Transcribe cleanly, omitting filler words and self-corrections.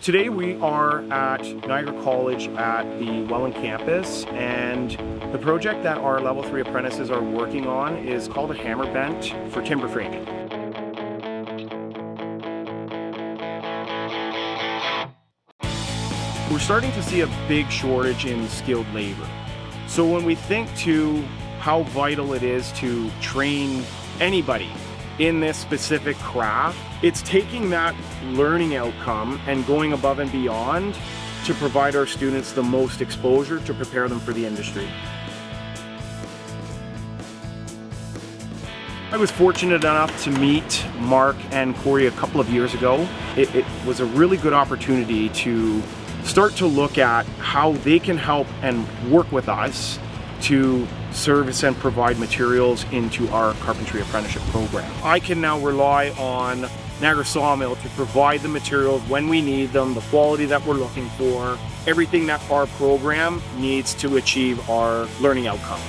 Today we are at Niagara College at the Welland campus, and the project that our level 3 apprentices are working on is called a hammer bent for timber framing. We're starting to see a big shortage in skilled labor. So when we think to how vital it is to train anybody in this specific craft, it's taking that learning outcome and going above and beyond to provide our students the most exposure to prepare them for the industry. I was fortunate enough to meet Mark and Corey a couple of years ago. It was a really good opportunity to start to look at how they can help and work with us to service and provide materials into our carpentry apprenticeship program. I can now rely on Niagara Sawmill to provide the materials when we need them, the quality that we're looking for, everything that our program needs to achieve our learning outcomes.